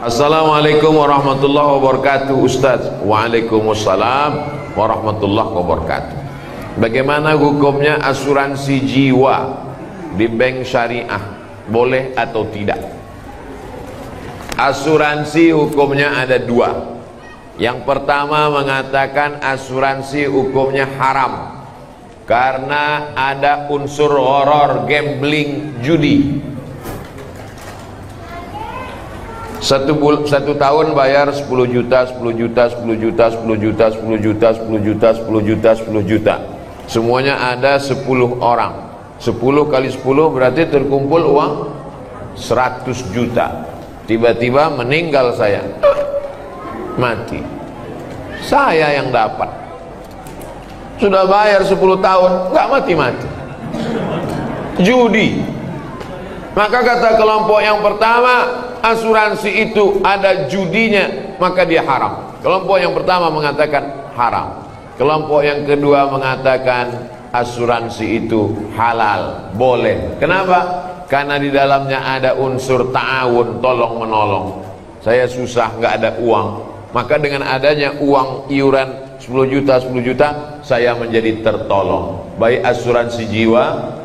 Assalamualaikum warahmatullahi wabarakatuh Ustaz. Waalaikumsalam warahmatullahi wabarakatuh. Bagaimana hukumnya asuransi jiwa di bank syariah? Boleh atau tidak? Asuransi hukumnya ada dua. Yang pertama mengatakan asuransi hukumnya haram karena ada unsur horor, gambling, judi. Satu tahun bayar 10 juta, 10 juta, 10 juta, 10 juta, 10 juta, 10 juta, 10 juta, 10 juta. Semuanya ada 10 orang. 10 kali 10 berarti terkumpul uang 100 juta. Tiba-tiba meninggal saya, mati. Saya yang dapat. Sudah bayar 10 tahun, nggak mati-mati. Judi. Maka kata kelompok yang pertama, asuransi itu ada judinya, maka dia haram. Kelompok yang pertama mengatakan haram. Kelompok yang kedua mengatakan asuransi itu halal, boleh. Kenapa? Karena di dalamnya ada unsur ta'awun, tolong menolong. Saya susah, nggak ada uang, maka dengan adanya uang iuran 10 juta, 10 juta, saya menjadi tertolong. Baik asuransi jiwa,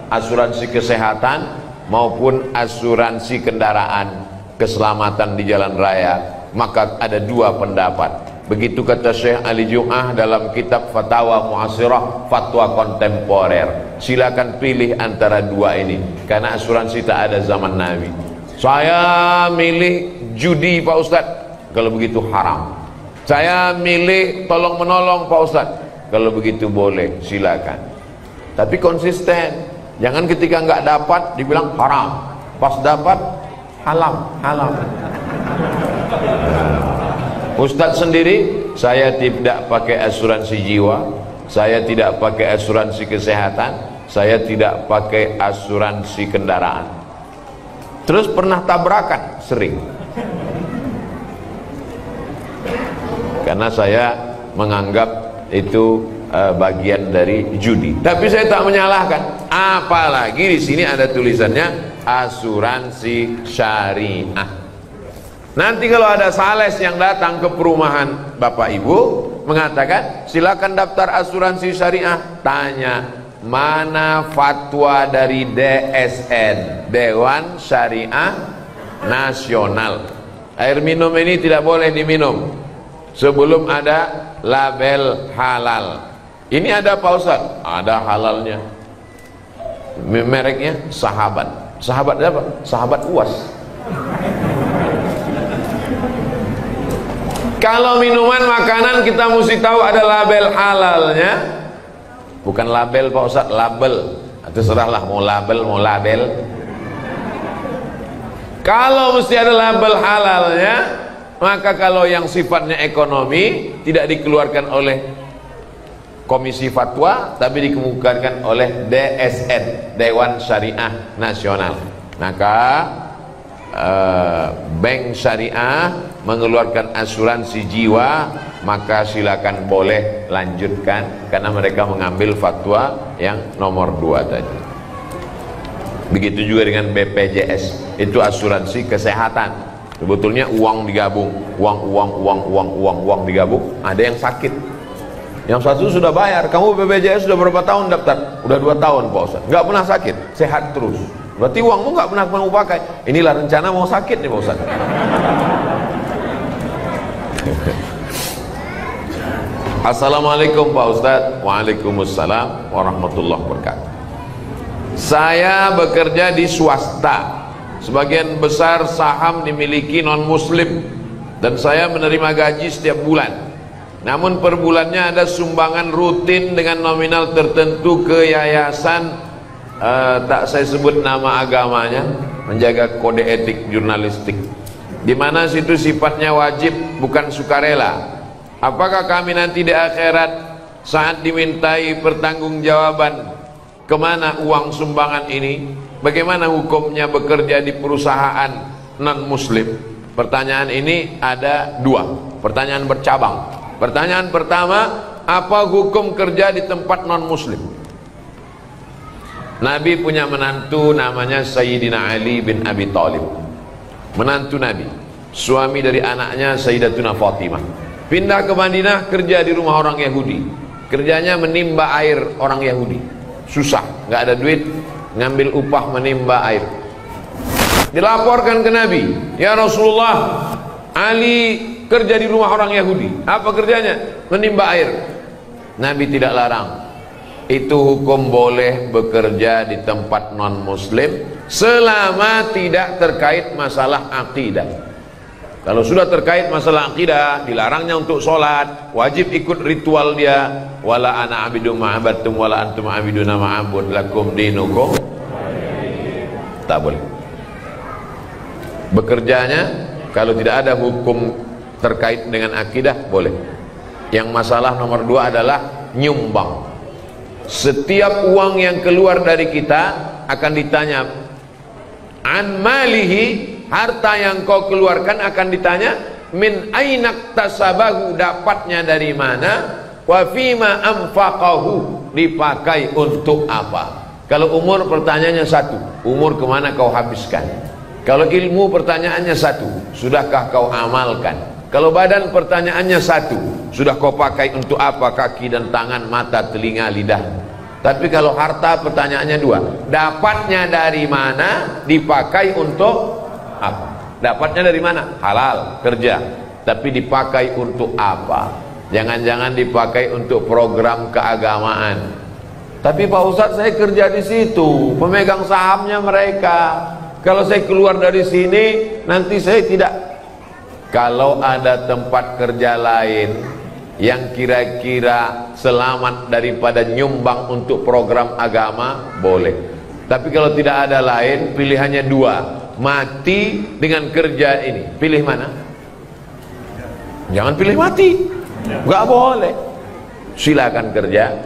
asuransi kesehatan, maupun asuransi kendaraan, keselamatan di jalan raya. Maka ada dua pendapat. Begitu kata Syekh Ali Jum'ah dalam kitab Fatawa Mu'asirah, fatwa kontemporer. Silakan pilih antara dua ini, karena asuransi tak ada zaman Nabi. Saya milih judi Pak Ustadz, kalau begitu haram. Saya milih tolong menolong Pak Ustadz, kalau begitu boleh, silakan. Tapi konsisten. Jangan ketika nggak dapat dibilang haram, pas dapat halal. Ustadz sendiri, saya tidak pakai asuransi jiwa, saya tidak pakai asuransi kesehatan, saya tidak pakai asuransi kendaraan. Terus pernah tabrakan? Sering. Karena saya menganggap itu bagian dari judi. Tapi saya tak menyalahkan. Apalagi di sini ada tulisannya asuransi syariah. Nanti kalau ada sales yang datang ke perumahan Bapak Ibu mengatakan silakan daftar asuransi syariah, tanya mana fatwa dari DSN, Dewan Syariah Nasional. Air minum ini tidak boleh diminum sebelum ada label halal. Ini ada Pak Ustaz? Ada halalnya. Mereknya Sahabat. Sahabat apa? Sahabat UAS. Kalau minuman makanan kita mesti tahu ada label halalnya. Bukan label Pak Ustaz, label. Terserahlah mau label mau label. Kalau mesti ada label halalnya, maka kalau yang sifatnya ekonomi tidak dikeluarkan oleh Komisi Fatwa, tapi dikemukakan oleh DSN, Dewan Syariah Nasional. Maka bank syariah mengeluarkan asuransi jiwa, maka silakan boleh lanjutkan, karena mereka mengambil fatwa yang nomor 2 tadi. Begitu juga dengan BPJS, itu asuransi kesehatan. Sebetulnya uang digabung, uang digabung. Ada yang sakit, yang satu sudah bayar. Kamu BPJS sudah berapa tahun daftar? Udah 2 tahun Pak Ustaz. Nggak pernah sakit, sehat terus. Berarti uangmu nggak pernah kamu pakai. Inilah rencana mau sakit nih Pak Ustaz. Assalamualaikum Pak Ustaz. Waalaikumsalam warahmatullahi wabarakatuh. Saya bekerja di swasta. Sebagian besar saham dimiliki non-muslim dan saya menerima gaji setiap bulan. Namun per bulannya ada sumbangan rutin dengan nominal tertentu ke yayasan, tak saya sebut nama agamanya, menjaga kode etik jurnalistik, di mana situ sifatnya wajib bukan sukarela. Apakah kami nanti di akhirat saat dimintai pertanggungjawaban kemana uang sumbangan ini? Bagaimana hukumnya bekerja di perusahaan non-muslim? Pertanyaan ini ada 2 pertanyaan bercabang. Pertanyaan pertama, apa hukum kerja di tempat non-muslim? Nabi punya menantu namanya Sayyidina Ali bin Abi Thalib, menantu Nabi. suami dari anaknya Sayyidatuna Fatimah. Pindah ke Madinah, kerja di rumah orang Yahudi. Kerjanya menimba air orang Yahudi. Susah, nggak ada duit, ngambil upah menimba air. Dilaporkan ke Nabi, ya Rasulullah, Ali kerja di rumah orang Yahudi. Apa kerjanya? Menimba air. Nabi tidak larang. Itu hukum boleh bekerja di tempat non muslim selama tidak terkait masalah akidah. Kalau sudah terkait masalah akidah, dilarangnya untuk sholat, wajib ikut ritual dia. Wala ana abidu ma'abattum wala antum abiduna ma'abud lakum dinukum. Tak boleh. Bekerjanya kalau tidak ada hukum terkait dengan akidah boleh. Yang masalah nomor 2 adalah nyumbang. Setiap uang yang keluar dari kita akan ditanya an malihi, harta yang kau keluarkan akan ditanya min ainak tasabahu, dapatnya dari mana, wa fima anfaqahu, dipakai untuk apa. Kalau umur pertanyaannya satu, umur kemana kau habiskan. Kalau ilmu pertanyaannya satu, sudahkah kau amalkan. Kalau badan pertanyaannya satu, sudah kau pakai untuk apa kaki dan tangan, mata, telinga, lidah. Tapi kalau harta pertanyaannya 2, dapatnya dari mana, dipakai untuk apa. Dapatnya dari mana? Halal, kerja. Tapi dipakai untuk apa? Jangan-jangan dipakai untuk program keagamaan. Tapi Pak Ustadz, saya kerja di situ, pemegang sahamnya mereka. Kalau saya keluar dari sini, nanti saya tidak. Kalau ada tempat kerja lain yang kira-kira selamat daripada nyumbang untuk program agama, boleh. Tapi kalau tidak ada lain, pilihannya 2, mati dengan kerja ini. Pilih mana? Jangan pilih mati, nggak boleh. Silakan kerja.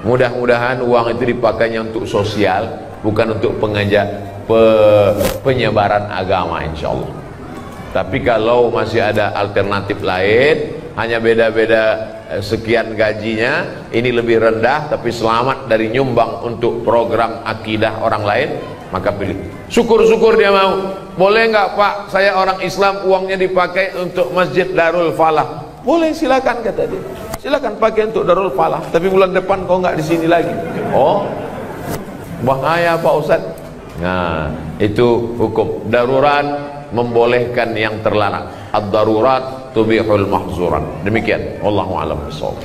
Mudah-mudahan uang itu dipakainya untuk sosial, bukan untuk penyebaran agama, insya Allah. Tapi kalau masih ada alternatif lain, hanya beda-beda sekian gajinya, ini lebih rendah tapi selamat dari nyumbang untuk program akidah orang lain, maka pilih. Syukur-syukur dia mau. Boleh nggak Pak, saya orang Islam, uangnya dipakai untuk Masjid Darul Falah. Boleh, silakan, kata dia. Silakan pakai untuk Darul Falah, tapi bulan depan kau nggak di sini lagi. Oh, bahaya Pak Ustaz. Nah, itu hukum darurat membolehkan yang terlarang. Ad-darurat tubihul mahzuran. Demikian, wallahu a'lam bishawab.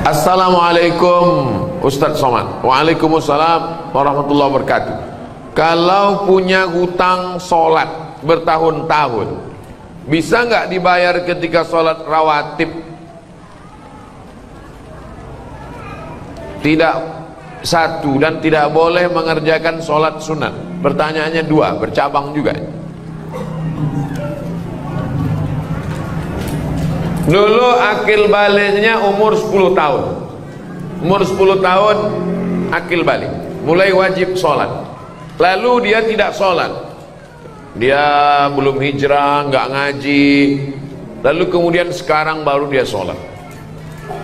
Assalamualaikum Ustaz Somad. Waalaikumsalam warahmatullahi wabarakatuh. Kalau punya hutang sholat bertahun-tahun, bisa nggak dibayar ketika sholat rawatib? Tidak satu, dan tidak boleh mengerjakan sholat sunat. Pertanyaannya 2, bercabang juga. Dulu akil baliknya umur 10 tahun. Umur 10 tahun akil balik, mulai wajib sholat. Lalu dia tidak sholat, dia belum hijrah, nggak ngaji. Lalu kemudian sekarang baru dia sholat.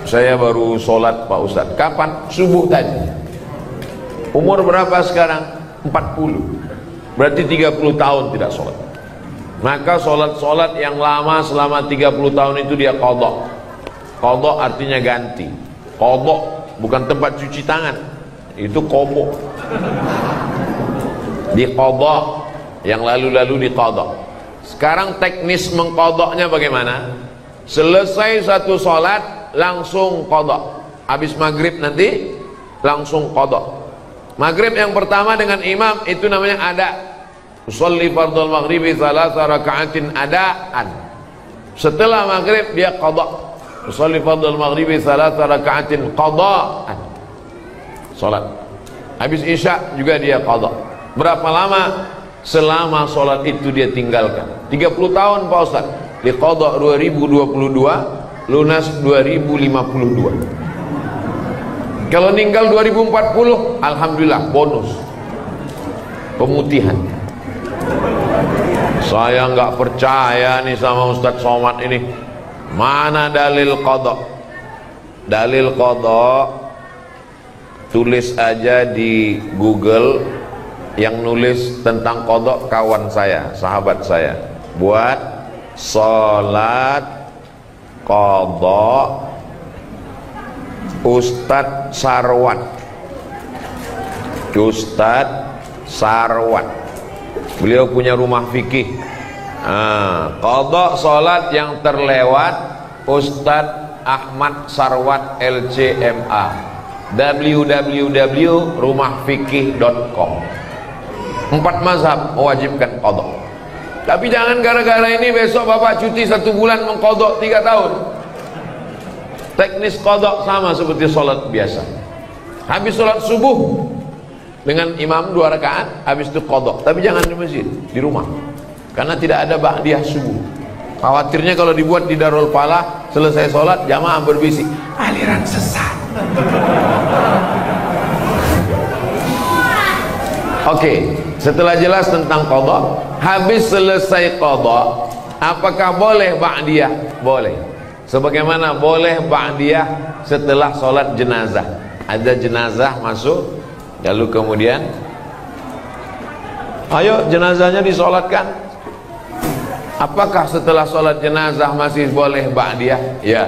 Saya baru sholat Pak Ustadz. Kapan? Subuh tadi. Umur berapa sekarang? 40. Berarti 30 tahun tidak sholat. Maka sholat-sholat yang lama selama 30 tahun itu dia qadha. Qadha artinya ganti. Qadha bukan tempat cuci tangan, itu kobo. Di qadha, yang lalu-lalu di qadha. Sekarang teknis mengqadhanya bagaimana? Selesai satu sholat langsung qadha. Habis maghrib nanti langsung qadha. Maghrib yang pertama dengan imam itu namanya ada. Usolli fardhul maghribi thalatha raka'atin adaan. Setelah maghrib dia qadha. Usolli fardhul maghribi thalatha raka'atin qadaan. Salat. Habis isya juga dia qadha. Berapa lama? Selama salat itu dia tinggalkan. 30 tahun Pak Ustaz. Di qadha 2022, lunas 2052. Kalau meninggal 2040, alhamdulillah bonus pemutihan. Saya nggak percaya nih sama Ustadz Somad ini. Mana dalil qadha? Dalil qadha tulis aja di Google yang nulis tentang qadha kawan saya, sahabat saya. Buat salat qadha Ustadz Sarwan. Ustadz Sarwan, beliau punya rumah fikih. Qadha salat yang terlewat Ustadz Ahmad Sarwan LCMA, www.rumahfikih.com. 4 mazhab mewajibkan qadha. Tapi jangan gara-gara ini besok bapak cuti 1 bulan mengqadha 3 tahun. Teknis qadha sama seperti salat biasa. Habis salat subuh dengan imam 2 rakaat, habis itu qadha. Tapi jangan di masjid, di rumah. Karena tidak ada ba'diyah subuh. Khawatirnya kalau dibuat di Darul Falah, selesai sholat jamaah berbisik, aliran sesat. Oke, setelah jelas tentang qadha, habis selesai qadha, apakah boleh ba'diyah? Boleh. Sebagaimana boleh ba'diyah setelah sholat jenazah. Ada jenazah masuk, lalu kemudian ayo jenazahnya disolatkan. Apakah setelah sholat jenazah masih boleh ba'diyah? Ya.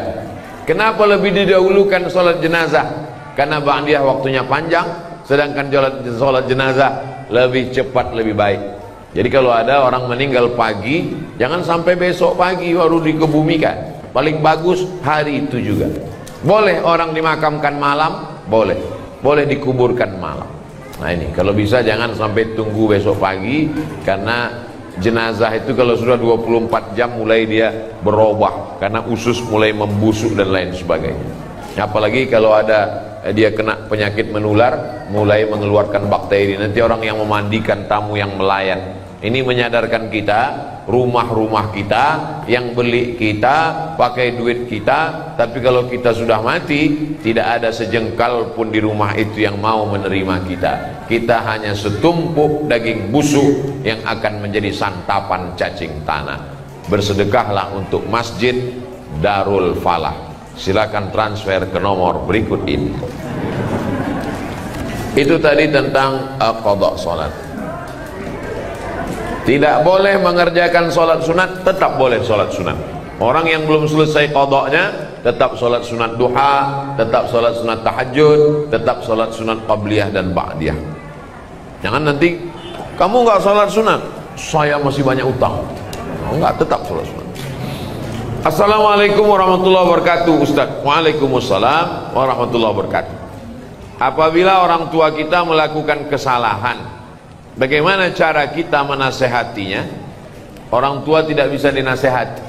Kenapa lebih didahulukan sholat jenazah? Karena ba'diyah waktunya panjang, sedangkan sholat jenazah lebih cepat, lebih baik. Jadi kalau ada orang meninggal pagi, jangan sampai besok pagi baru dikebumikan. Paling bagus hari itu juga. Boleh orang dimakamkan malam, boleh. Boleh dikuburkan malam. Nah ini, kalau bisa jangan sampai tunggu besok pagi, karena jenazah itu kalau sudah 24 jam mulai dia berubah, karena usus mulai membusuk dan lain sebagainya. Apalagi kalau ada dia kena penyakit menular, mulai mengeluarkan bakteri. Nanti orang yang memandikan tamu yang melayat. Ini menyadarkan kita, rumah-rumah kita, yang beli kita, pakai duit kita. Tapi kalau kita sudah mati, tidak ada sejengkal pun di rumah itu yang mau menerima kita. Kita hanya setumpuk daging busuk yang akan menjadi santapan cacing tanah. Bersedekahlah untuk Masjid Darul Falah. Silakan transfer ke nomor berikut ini. Itu tadi tentang qadha salat. Tidak boleh mengerjakan sholat sunat, tetap boleh sholat sunat. Orang yang belum selesai qadhanya tetap sholat sunat duha, tetap sholat sunat tahajud, tetap sholat sunat qabliyah dan ba'diyah. Jangan nanti kamu nggak sholat sunat, saya masih banyak utang. Enggak, tetap sholat sunat. Assalamualaikum warahmatullahi wabarakatuh, Ustaz. Waalaikumsalam warahmatullahi wabarakatuh. Apabila orang tua kita melakukan kesalahan, bagaimana cara kita menasehatinya? Orang tua tidak bisa dinasehati,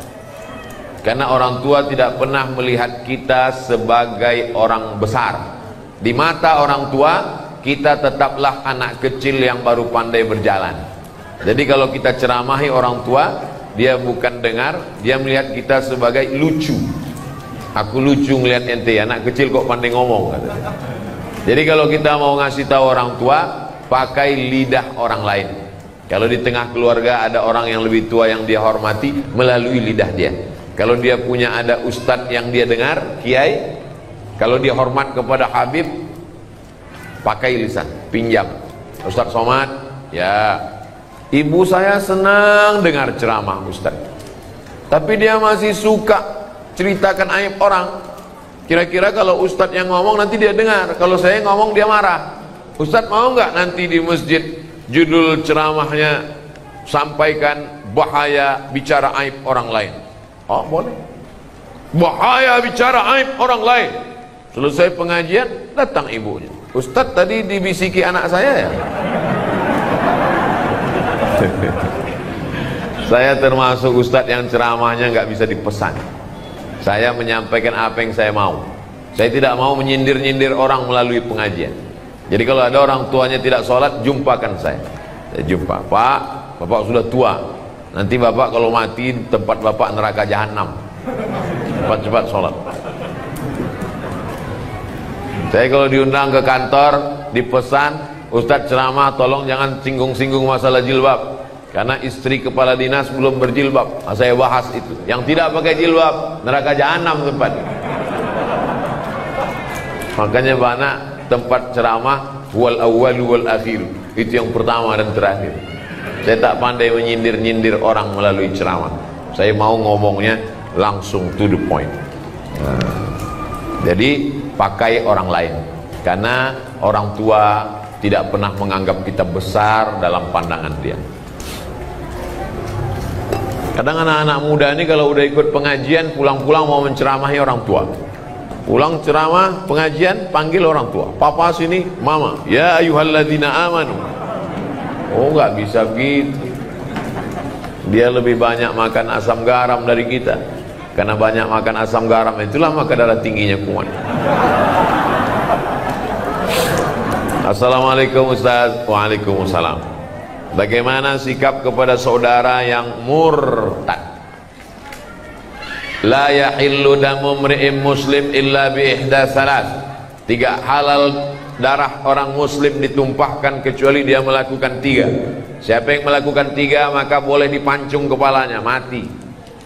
karena orang tua tidak pernah melihat kita sebagai orang besar. Di mata orang tua, kita tetaplah anak kecil yang baru pandai berjalan. Jadi kalau kita ceramahi orang tua, dia bukan dengar, dia melihat kita sebagai lucu. Aku lucu ngelihat ente, anak kecil kok pandai ngomong, kata. Jadi kalau kita mau ngasih tahu orang tua, pakai lidah orang lain. Kalau di tengah keluarga ada orang yang lebih tua yang dia hormati, melalui lidah dia. Kalau dia punya ada ustadz yang dia dengar, kiai, kalau dia hormat kepada Habib, pakai lisan, pinjam. Ustadz Somad, ya, ibu saya senang dengar ceramah Ustadz, tapi dia masih suka ceritakan aib orang. Kira-kira kalau ustadz yang ngomong nanti dia dengar, kalau saya ngomong dia marah. Ustadz mau nggak nanti di masjid judul ceramahnya sampaikan bahaya bicara aib orang lain? Oh boleh. Bahaya bicara aib orang lain. Selesai pengajian datang ibunya. Ustadz tadi dibisiki anak saya ya. Saya termasuk ustadz yang ceramahnya nggak bisa dipesan. Saya menyampaikan apa yang saya mau. Saya tidak mau menyindir-nyindir orang melalui pengajian. Jadi kalau ada orang tuanya tidak sholat, jumpakan saya. Saya jumpa, Pak, Bapak sudah tua. Nanti Bapak kalau mati, tempat Bapak neraka jahanam. Cepat-cepat sholat. Saya kalau diundang ke kantor, dipesan, Ustadz ceramah, tolong jangan singgung-singgung masalah jilbab. Karena istri kepala dinas belum berjilbab. Nah, saya bahas itu. Yang tidak pakai jilbab, neraka jahanam tempat. Makanya banyak tempat ceramah wal awwal wal akhir. Itu yang pertama dan terakhir. Saya tak pandai menyindir-nyindir orang melalui ceramah. Saya mau ngomongnya langsung to the point. Jadi pakai orang lain, karena orang tua tidak pernah menganggap kita besar dalam pandangan dia. Kadang anak-anak muda ini kalau udah ikut pengajian, pulang-pulang mau menceramahi orang tua. Pulang ceramah, pengajian, panggil orang tua. Papa sini, mama. Ya ayyuhalladzina amanu. Oh, nggak bisa begitu. Dia lebih banyak makan asam garam dari kita. Karena banyak makan asam garam, itulah maka darah tingginya kuat. Assalamualaikum Ustaz. Waalaikumsalam. Bagaimana sikap kepada saudara yang murtad? La yahillu damu mri'in muslim illa bi ihda salas. Tidak halal darah orang muslim ditumpahkan kecuali dia melakukan 3. Siapa yang melakukan 3 maka boleh dipancung kepalanya, mati.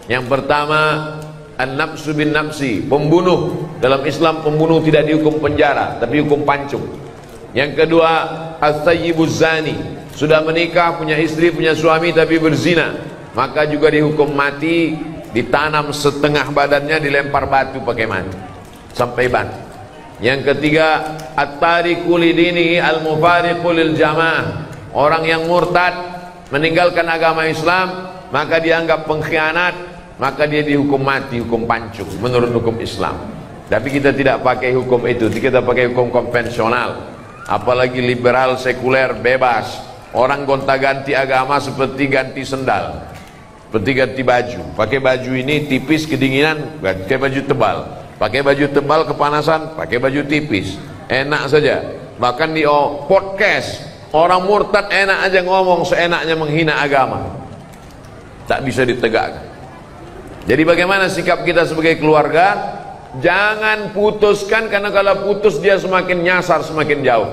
Yang pertama, an-nafsu bin nafsi, pembunuh. Dalam Islam pembunuh tidak dihukum penjara, tapi hukum pancung. Yang kedua, as-sayyibuz zani, sudah menikah, punya istri, punya suami tapi berzina, maka juga dihukum mati, ditanam setengah badannya, dilempar batu pakai mati sampai mati. Yang ketiga, at-tariku lidinihi al-mufariqu lil jamaah, orang yang murtad meninggalkan agama Islam maka dianggap pengkhianat, maka dia dihukum mati, hukum pancung menurut hukum Islam. Tapi kita tidak pakai hukum itu, kita pakai hukum konvensional. Apalagi liberal sekuler bebas, orang gonta-ganti agama seperti ganti sendal, seperti ganti baju. Pakai baju ini tipis kedinginan, pakai baju tebal. Pakai baju tebal kepanasan, pakai baju tipis. Enak saja. Bahkan di podcast orang murtad enak aja ngomong seenaknya menghina agama, tak bisa ditegakkan. Jadi bagaimana sikap kita sebagai keluarga? Jangan putuskan, karena kalau putus dia semakin nyasar, semakin jauh.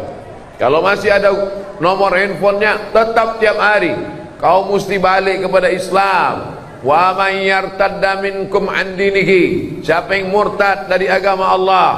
Kalau masih ada nomor handphonenya, tetap tiap hari kau mesti balik kepada Islam. Wa may yartadda minkum an dinihi, siapa yang murtad dari agama Allah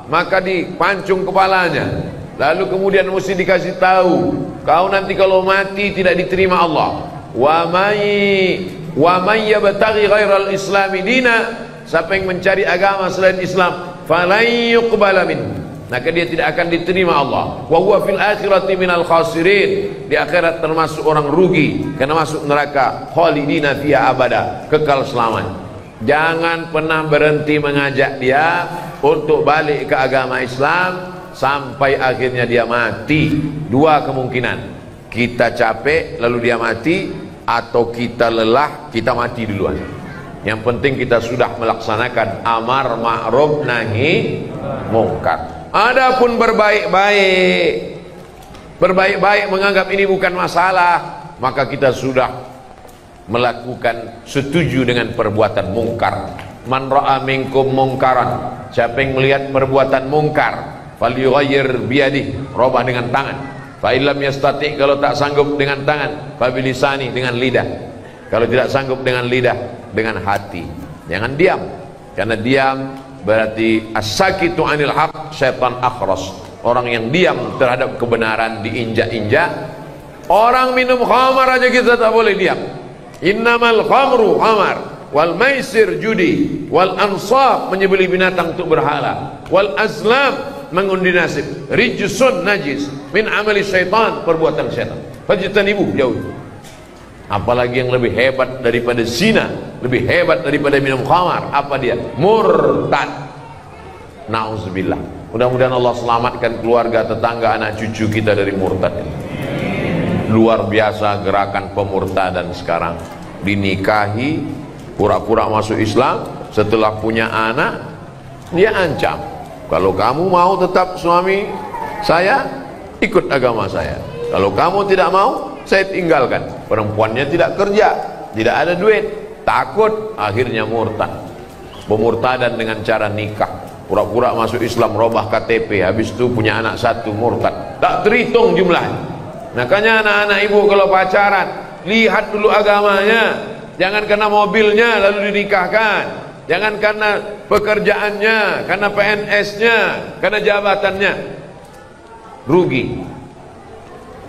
maka dipancung kepalanya. Lalu kemudian mesti dikasih tahu, kau nanti kalau mati tidak diterima Allah. Wa may yabtaghi ghairal islami dina, siapa yang mencari agama selain Islam, falan yuqbala min, maka dia tidak akan diterima Allah. Wa huwa fil akhirati minal khasirin, di akhirat termasuk orang rugi, karena masuk neraka khalidina fiha abada, kekal selamanya. Jangan pernah berhenti mengajak dia untuk balik ke agama Islam sampai akhirnya dia mati. 2 kemungkinan, kita capek lalu dia mati, atau kita lelah, kita mati duluan. Yang penting kita sudah melaksanakan amar ma'ruf nahi mungkar. Adapun berbaik-baik menganggap ini bukan masalah, maka kita sudah melakukan setuju dengan perbuatan mungkar. Man ra'a minkum mungkaran, siapa yang melihat perbuatan mungkar, falyughayyir biyadihi, robah dengan tangan. Fa illam yastati, kalau tak sanggup dengan tangan, fa bilisani, dengan lidah. Kalau tidak sanggup dengan lidah, dengan hati. Jangan diam, karena diam berarti as-sakitu anil haq syaitan akhras, orang yang diam terhadap kebenaran diinjak-injak. Orang minum khamar aja kita tak boleh diam. Innamal khamru khamar, wal maisir judi, wal ansab menyembelih binatang untuk berhala, wal azlam mengundi nasib, rijsun najis min amali syaitan, perbuatan syaitan. Fajtanibu, jauh. Apalagi yang lebih hebat daripada zina, lebih hebat daripada minum khamar, apa dia? Murtad. Nauzubillah. Mudah-mudahan Allah selamatkan keluarga, tetangga, anak cucu kita dari murtad ini. Luar biasa gerakan pemurtadan sekarang. Dinikahi, pura-pura masuk Islam, setelah punya anak dia ancam, kalau kamu mau tetap suami saya, ikut agama saya. Kalau kamu tidak mau, saya tinggalkan. Perempuannya tidak kerja, tidak ada duit, takut, akhirnya murtad. Pemurtadan dengan cara nikah, pura-pura masuk Islam, robah KTP, habis itu punya anak 1, murtad, tak terhitung jumlahnya. Makanya anak-anak ibu kalau pacaran, lihat dulu agamanya. Jangan karena mobilnya lalu dinikahkan, jangan karena pekerjaannya, karena PNS-nya, karena jabatannya. Rugi.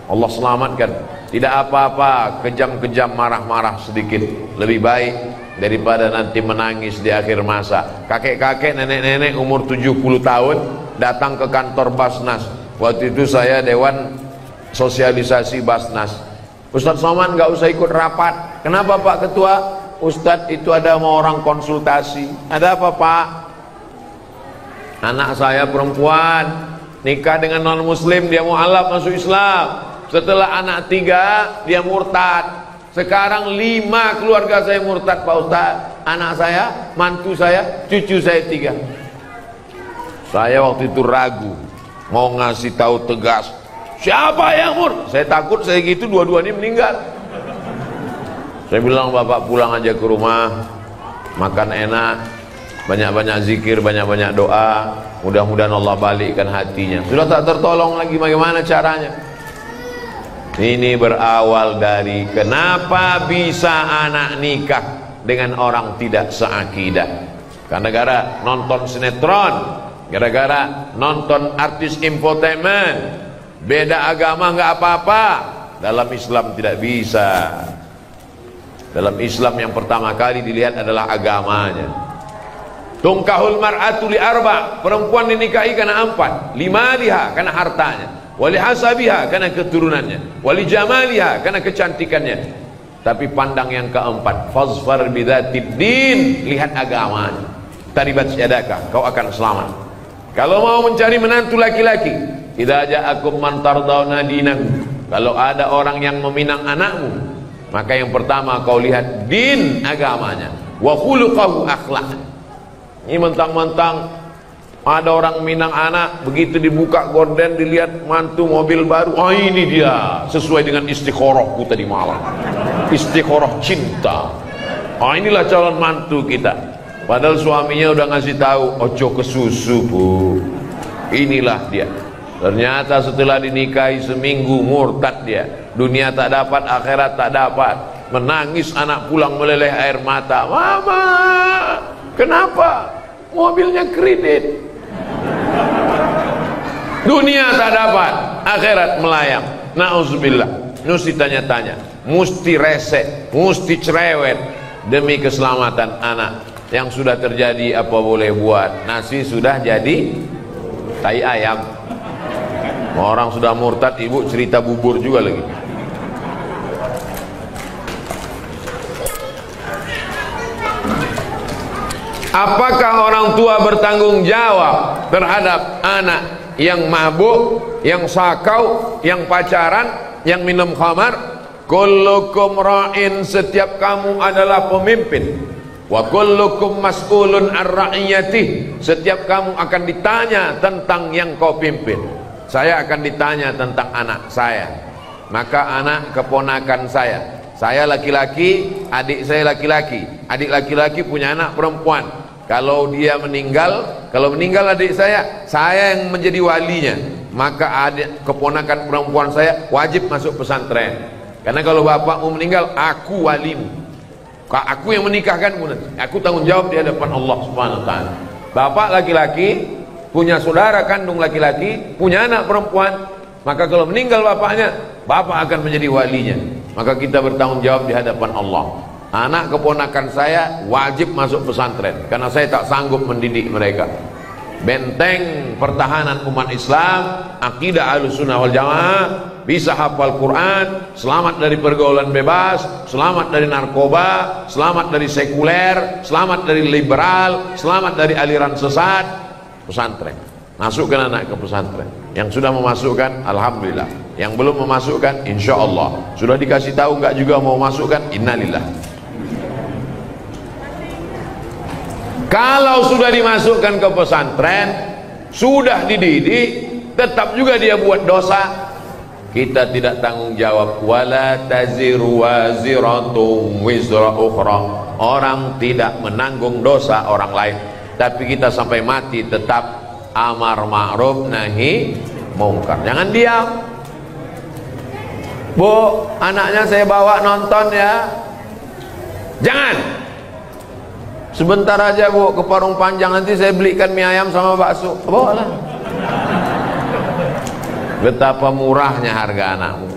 Allah selamatkan. Tidak apa-apa kejam-kejam, marah-marah sedikit, lebih baik daripada nanti menangis di akhir masa. Kakek-kakek, nenek-nenek umur 70 tahun datang ke kantor Basnas. Waktu itu saya dewan sosialisasi Basnas. Ustadz Somad nggak usah ikut rapat. Kenapa Pak Ketua? Ustadz itu ada mau orang konsultasi. Ada apa Pak? Anak saya perempuan nikah dengan non muslim, dia mau alaf masuk Islam. Setelah anak 3 dia murtad. Sekarang 5 keluarga saya murtad Pak Ustadz. Anak saya, mantu saya, cucu saya 3. Saya waktu itu ragu mau ngasih tahu tegas, siapa yang murtad? Saya takut saya gitu dua-duanya meninggal. Saya bilang bapak pulang aja ke rumah, makan enak, banyak-banyak zikir, banyak-banyak doa, mudah-mudahan Allah balikkan hatinya. Sudah tak tertolong lagi, bagaimana caranya? Ini berawal dari kenapa bisa anak nikah dengan orang tidak seakidah. Karena gara nonton sinetron, gara-gara nonton artis infotainment. Beda agama nggak apa-apa. Dalam Islam tidak bisa. Dalam Islam yang pertama kali dilihat adalah agamanya. Tungkahul mar'atu li arba', perempuan dinikahi karena 4. Limaliha karena hartanya, wali hasabiha karena keturunannya, wali jamaliha karena kecantikannya. Tapi pandang yang keempat, fazfar bidzatid din, lihat agamanya. Taribat yadaka, kau akan selamat. Kalau mau mencari menantu laki-laki, idza ja'akum man tardawna dinahu, kalau ada orang yang meminang anakmu, maka yang pertama kau lihat din, agamanya, wa khuluquhu, akhlak. Ini mentang-mentang ada orang minang anak, begitu dibuka gorden dilihat mantu mobil baru, oh ini dia sesuai dengan istikharahku tadi malam, istikharah cinta, oh inilah calon mantu kita. Padahal suaminya udah ngasih tahu, ojo ke susu bu, inilah dia. Ternyata setelah dinikahi seminggu murtad dia, dunia tak dapat, akhirat tak dapat. Menangis anak pulang meleleh air mata, mama kenapa? Mobilnya kredit. Dunia tak dapat, akhirat melayang. Nauzubillah. Mesti tanya-tanya, mesti resek, mesti cerewet demi keselamatan anak. Yang sudah terjadi apa boleh buat. Nasi sudah jadi tai ayam. Orang sudah murtad, ibu cerita bubur juga lagi. Apakah orang tua bertanggung jawab terhadap anak yang mabuk, yang sakau, yang pacaran, yang minum khamar? Kullukum ra'in, setiap kamu adalah pemimpin. Wa kullukum mas'ulun ar ra'iyatih, setiap kamu akan ditanya tentang yang kau pimpin. Saya akan ditanya tentang anak saya. Maka anak keponakan saya laki-laki, adik saya laki-laki, adik laki-laki punya anak perempuan. Kalau dia meninggal, kalau meninggal adik saya yang menjadi walinya. Maka adik keponakan perempuan saya wajib masuk pesantren. Karena kalau bapakmu meninggal, aku walimu. Aku yang menikahkanmu nanti. Aku tanggung jawab di hadapan Allah Subhanahu wa taala. Bapak laki-laki punya saudara kandung laki-laki, punya anak perempuan. Maka kalau meninggal bapaknya, bapak akan menjadi walinya. Maka kita bertanggung jawab di hadapan Allah. Anak keponakan saya wajib masuk pesantren karena saya tak sanggup mendidik mereka. Benteng pertahanan umat Islam, akidah Ahlussunnah wal Jamaah, bisa hafal Quran, selamat dari pergaulan bebas, selamat dari narkoba, selamat dari sekuler, selamat dari liberal, selamat dari aliran sesat. Pesantren, masukkan anak ke pesantren. Yang sudah memasukkan, alhamdulillah. Yang belum memasukkan, insya Allah. Sudah dikasih tahu nggak juga mau masukkan, innalillah. Kalau sudah dimasukkan ke pesantren, sudah dididik, tetap juga dia buat dosa, kita tidak tanggung jawab. Wala taziru waziratun wizra ukhra, orang tidak menanggung dosa orang lain. Tapi kita sampai mati tetap amar ma'ruf nahi mungkar. Jangan diam. Bu, anaknya saya bawa nonton ya. Jangan. Sebentar aja bu, ke Parung Panjang, nanti saya belikan mie ayam sama bakso. Bawa lah. Betapa murahnya harga anakmu.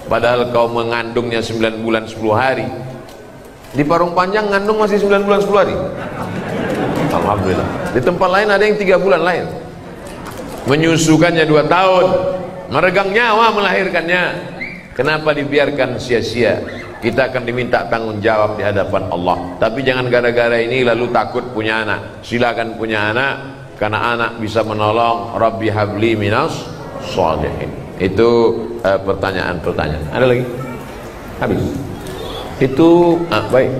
padahal kau mengandungnya 9 bulan 10 hari. Di Parung Panjang ngandung masih 9 bulan 10 hari. Alhamdulillah. Di tempat lain ada yang 3 bulan lain. Menyusukannya 2 tahun, meregang nyawa melahirkannya. Kenapa dibiarkan sia-sia? Kita akan diminta tanggung jawab di hadapan Allah. Tapi jangan gara-gara ini lalu takut punya anak. Silakan punya anak, karena anak bisa menolong. Rabbi habli minas sholihin. Itu pertanyaan-pertanyaan. Ada lagi? Habis. Itu baik.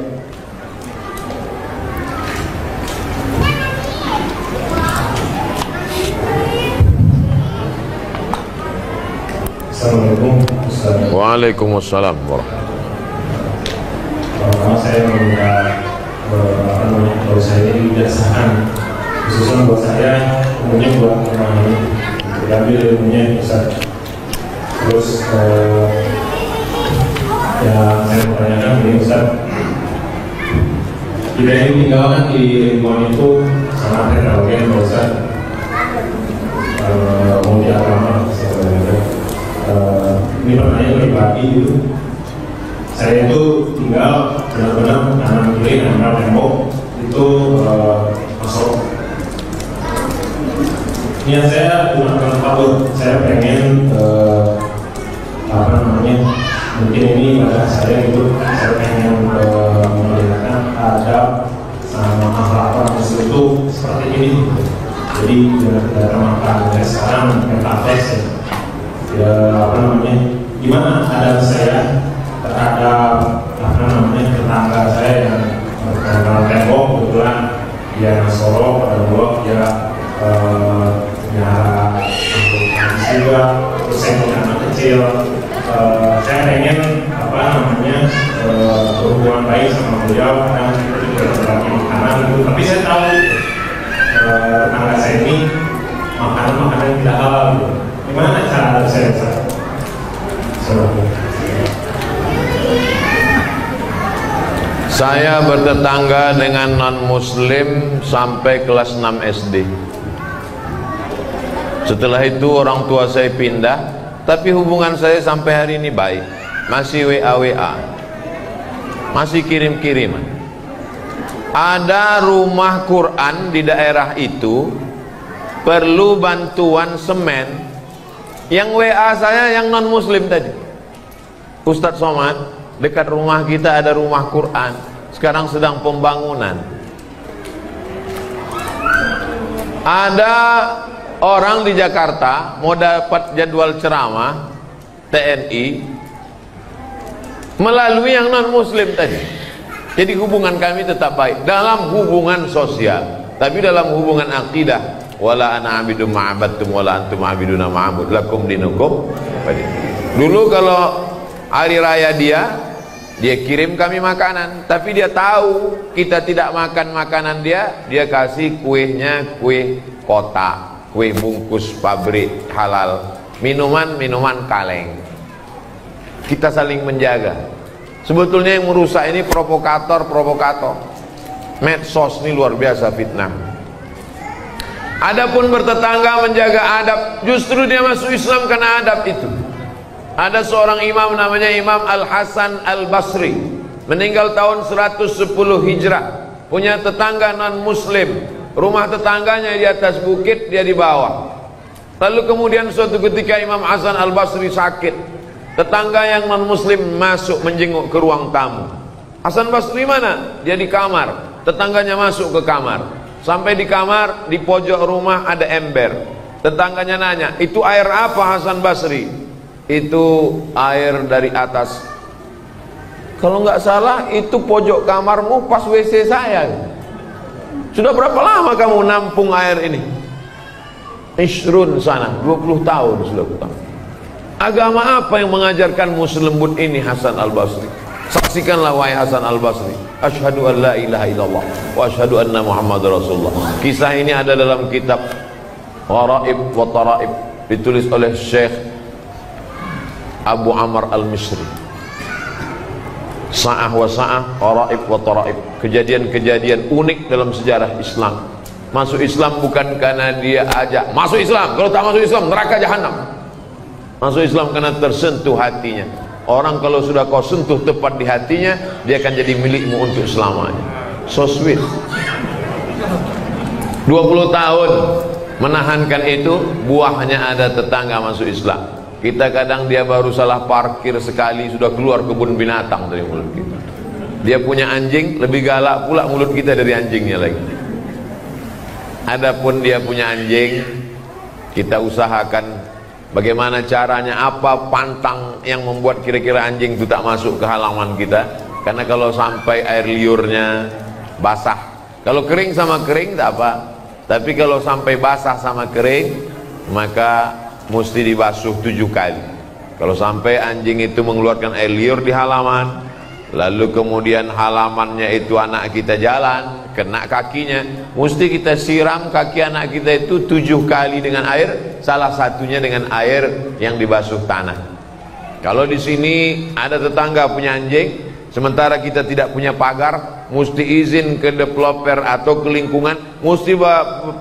Assalamualaikum Ustaz. Waalaikumsalam warahmatullahi. Saya meminta kalau saya ini biasakan khususnya buat saya, umumnya buat orang ini diambil ilmunya Ustaz. Terus yang saya pertanyakan ini Ustaz, kita ini tinggalkan di lingkungan itu sangat heterogen Ustaz, multi agama sebenarnya. Ini pertanyaan pribadi gitu. Saya itu tinggal benar-benar kanan kiri antara tembok itu masuk. Niat saya bukan kabur, saya pengen mungkin ini pada saya gitu, saya pengen melihatkan adab sama akhlak orang Muslim itu seperti ini. Jadi kita makan sekarang metaverse ya gimana adab saya terhadap tetangga saya yang berkenal tembok, kebetulan dia Nasoro, pada blog dia punya juga, terus saya punya anak kecil. Saya pengen berhubungan baik sama beliau, kadang kita juga berbagi makanan gitu. Tapi saya tahu tetangga saya ini makanan tidak halal gitu. Gimana cara saya? Saya bertetangga dengan non-muslim sampai kelas 6 SD. Setelah itu orang tua saya pindah, tapi hubungan saya sampai hari ini baik. Masih WA, masih kirim-kiriman. Ada rumah Quran di daerah itu perlu bantuan semen. Yang WA saya yang non-muslim tadi, Ustadz Somad, dekat rumah kita ada rumah Quran, sekarang sedang pembangunan. Ada orang di Jakarta mau dapat jadwal ceramah TNI melalui yang non muslim tadi. Jadi hubungan kami tetap baik dalam hubungan sosial, tapi dalam hubungan akidah, wala ana abidum ma'abadtum wala antum abiduna ma'abud lakum dinukum. Dulu kalau hari raya dia kirim kami makanan, tapi dia tahu kita tidak makan makanan dia kasih kuehnya, kue kotak, kue bungkus pabrik halal, minuman kaleng. Kita saling menjaga. Sebetulnya yang merusak ini provokator. Medsos ini luar biasa fitnah. Adapun bertetangga menjaga adab, justru dia masuk Islam karena adab itu. Ada seorang imam namanya Imam Al-Hasan Al-Basri, meninggal tahun 110 Hijrah, punya tetangga non-muslim. Rumah tetangganya di atas bukit, dia di bawah. Lalu kemudian suatu ketika Imam Hasan Al-Basri sakit. Tetangga yang non-muslim masuk menjenguk ke ruang tamu. Hasan Basri mana? Dia di kamar. Tetangganya masuk ke kamar. Sampai di kamar, di pojok rumah ada ember. Tetangganya nanya, itu air apa Hasan Basri? Itu air dari atas. Kalau nggak salah itu pojok kamarmu pas WC saya. Sudah berapa lama kamu nampung air ini? Isrun sana, 20 tahun sudah kutang. Agama apa yang mengajarkanmu selembut ini Hasan Al-Basri? Saksikanlah wahai Hasan Al-Basri. Asyhadu an la ilaha illallah wa asyhadu anna Muhammad Rasulullah. Kisah ini ada dalam kitab Gharaib wa Taraib, ditulis oleh Syekh Abu Amr Al-Misri. Sa'ah wa sa'ah, Gharaib wa Taraib, kejadian-kejadian unik dalam sejarah Islam. Masuk Islam bukan karena dia ajak masuk Islam, kalau tak masuk Islam neraka jahanam. Masuk Islam karena tersentuh hatinya. Orang kalau sudah kau sentuh tepat di hatinya, dia akan jadi milikmu untuk selamanya. So sweet. 20 tahun menahankan itu, buahnya ada tetangga masuk Islam. Kita kadang dia baru salah parkir sekali sudah keluar kebun binatang dari mulut kita. Dia punya anjing, lebih galak pula mulut kita dari anjingnya lagi. Adapun dia punya anjing, kita usahakan bagaimana caranya, apa pantang yang membuat kira-kira anjing itu tak masuk ke halaman kita. Karena kalau sampai air liurnya basah, kalau kering sama kering tak apa, tapi kalau sampai basah sama kering, maka mesti dibasuh 7 kali. Kalau sampai anjing itu mengeluarkan air liur di halaman, lalu kemudian halamannya itu anak kita jalan, kena kakinya, mesti kita siram kaki anak kita itu 7 kali dengan air, salah satunya dengan air yang dibasuh tanah. Kalau di sini ada tetangga punya anjing, sementara kita tidak punya pagar, mesti izin ke developer atau ke lingkungan, mesti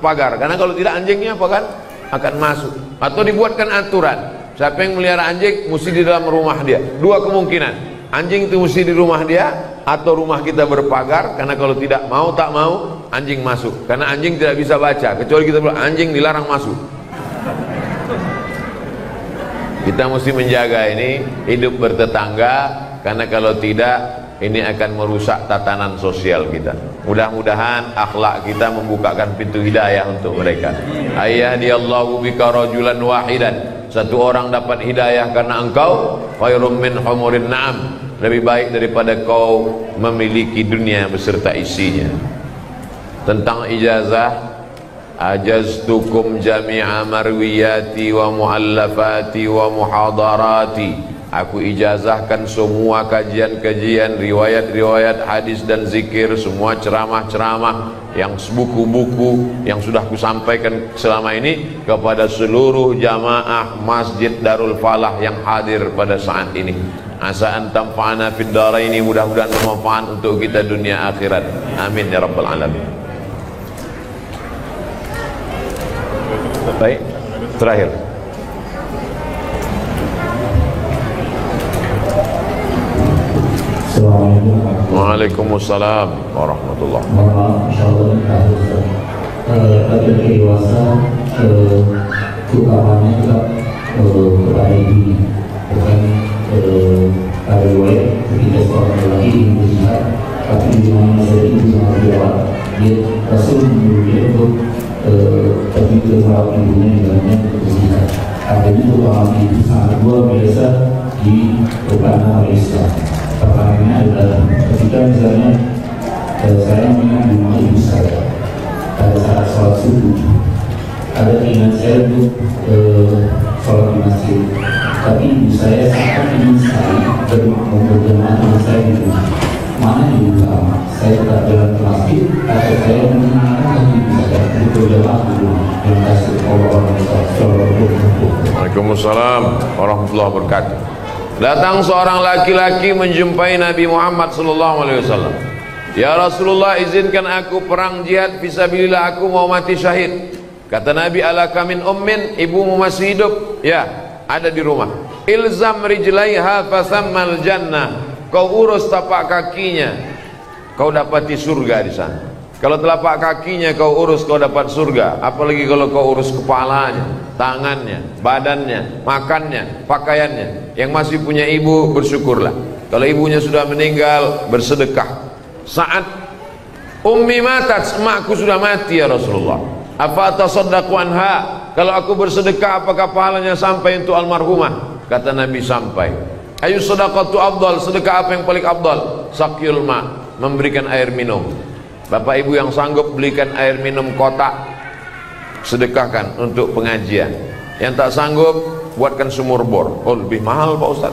pagar, karena kalau tidak anjingnya apa kan akan masuk. Atau dibuatkan aturan, siapa yang melihara anjing mesti di dalam rumah dia. 2 kemungkinan, anjing itu mesti di rumah dia, atau rumah kita berpagar, karena kalau tidak mau, tak mau, anjing masuk. Karena anjing tidak bisa baca, kecuali kita bilang anjing dilarang masuk. Kita mesti menjaga ini, hidup bertetangga, karena kalau tidak, ini akan merusak tatanan sosial kita. Mudah-mudahan akhlak kita membukakan pintu hidayah untuk mereka. Ayyadiyallahu bika rajulan wahidan, satu orang dapat hidayah karena engkau, khairum min humurin na'am, lebih baik daripada kau memiliki dunia beserta isinya. Tentang ijazah, ajaztukum jami'a marwiyati wa muallafati wa muhadarati, aku ijazahkan semua kajian-kajian, riwayat-riwayat hadis dan zikir, semua ceramah-ceramah, yang buku-buku yang sudah kusampaikan selama ini kepada seluruh jamaah Masjid Darul Falah yang hadir pada saat ini. Asa an tanfa'ana fid dharaini, mudah-mudahan bermanfaat untuk kita dunia akhirat. Amin ya rabbal alamin. Baik, terakhir. Waalaikumsalam warahmatullahi wabarakatuh. Bagi dewasa, utamanya juga kepada diri, bukan pada riwayat ketika seorang lelaki ingin berjihad, tapi di mana saja itu sangat jawab, dia Rasul menyuruh dia untuk pergi ke merawat ibunya di dalamnya untuk berjihad. Adanya utamanya itu sangat luar biasa di perkara Islam. Pertanyaannya adalah ketika misalnya saya mengingat di rumah ibu saya pada saat sholat subuh, ada keinginan saya untuk sholat di masjid, tapi ibu saya sangat ingin sekali bermakmum berjamaah dengan saya di rumah. Mana yang lebih utama? Saya tetap jalan ke masjid atau saya menyenangkan ibu saya untuk berjamaah di rumah? Terima kasih. Waalaikumsalam warahmatullahi wabarakatuh. Datang seorang laki-laki menjumpai Nabi Muhammad SAW. Ya Rasulullah, izinkan aku perang jihad fisabilillah, aku mau mati syahid. Kata Nabi, alaka min ummin, ibumu masih hidup? Ya, ada di rumah. Ilzam rijlaiha fasammal jannah, kau urus tapak kakinya, kau dapati surga di sana. Kalau telapak kakinya kau urus, kau dapat surga. Apalagi kalau kau urus kepalanya, tangannya, badannya, makannya, pakaiannya. Yang masih punya ibu, bersyukurlah. Kalau ibunya sudah meninggal, bersedekah. Saat ummi matat, emakku sudah mati ya Rasulullah, apa tasaddaqu anha, kalau aku bersedekah apakah pahalanya sampai untuk almarhumah? Kata Nabi, sampai. Ayu sadaqatu afdal, sedekah apa yang paling afdal? Saqyul ma, memberikan air minum. Bapak ibu yang sanggup belikan air minum kotak, sedekahkan untuk pengajian. Yang tak sanggup, buatkan sumur bor. Oh, lebih mahal Pak Ustaz.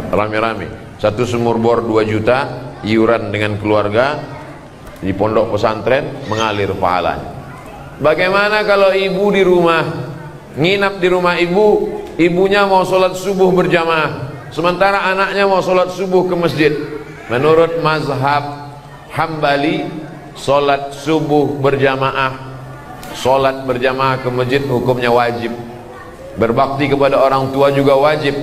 Rame-rame, satu sumur bor 2 juta, iuran dengan keluarga di pondok pesantren, mengalir pahalanya. Bagaimana kalau ibu di rumah, nginap di rumah ibu, ibunya mau sholat subuh berjamaah, sementara anaknya mau sholat subuh ke masjid? Menurut mazhab Hambali, sholat subuh berjamaah, sholat berjamaah ke masjid hukumnya wajib. Berbakti kepada orang tua juga wajib.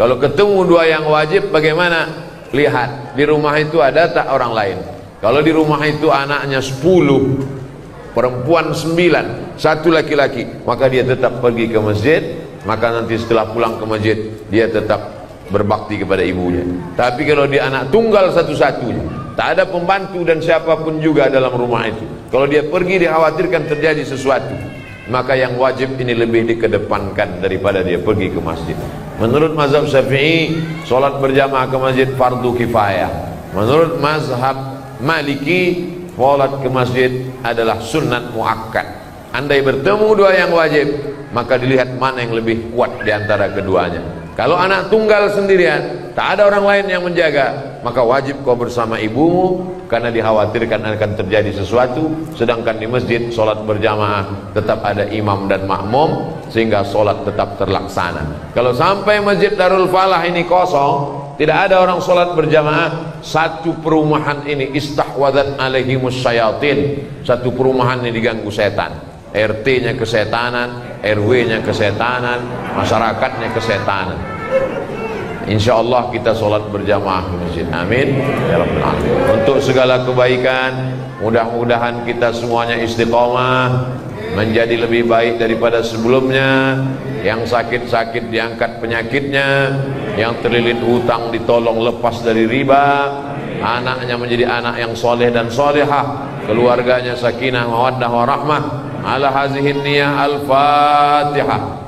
Kalau ketemu dua yang wajib bagaimana? Lihat di rumah itu ada tak orang lain. Kalau di rumah itu anaknya 10, perempuan 9, 1 laki-laki, maka dia tetap pergi ke masjid. Maka nanti setelah pulang ke masjid dia tetap berbakti kepada ibunya. Tapi kalau dia anak tunggal satu-satunya, tak ada pembantu dan siapapun juga dalam rumah itu, kalau dia pergi dikhawatirkan terjadi sesuatu, maka yang wajib ini lebih dikedepankan daripada dia pergi ke masjid. Menurut mazhab Syafi'i, solat berjamaah ke masjid fardu kifayah. Menurut mazhab Maliki, solat ke masjid adalah sunnat muakkad. Andai bertemu dua yang wajib, maka dilihat mana yang lebih kuat di antara keduanya. Kalau anak tunggal sendirian, tak ada orang lain yang menjaga, maka wajib kau bersama ibumu, karena dikhawatirkan akan terjadi sesuatu. Sedangkan di masjid solat berjamaah tetap ada imam dan makmum, sehingga solat tetap terlaksana. Kalau sampai masjid Darul Falah ini kosong, tidak ada orang solat berjamaah, satu perumahan ini istahwadat alaihimus syayatin, satu perumahan ini diganggu setan. RT-nya kesetanan, RW-nya kesetanan, masyarakatnya kesetanan. Insya Allah kita solat berjamaah di masjid. Amin ya rabbal alamin. Untuk segala kebaikan, mudah-mudahan kita semuanya istiqomah, menjadi lebih baik daripada sebelumnya. Yang sakit-sakit diangkat penyakitnya, yang terlilit hutang ditolong lepas dari riba, anaknya menjadi anak yang soleh dan solehah, keluarganya sakinah mawaddah warahmah. Ala hazihin niyah al-Fatihah.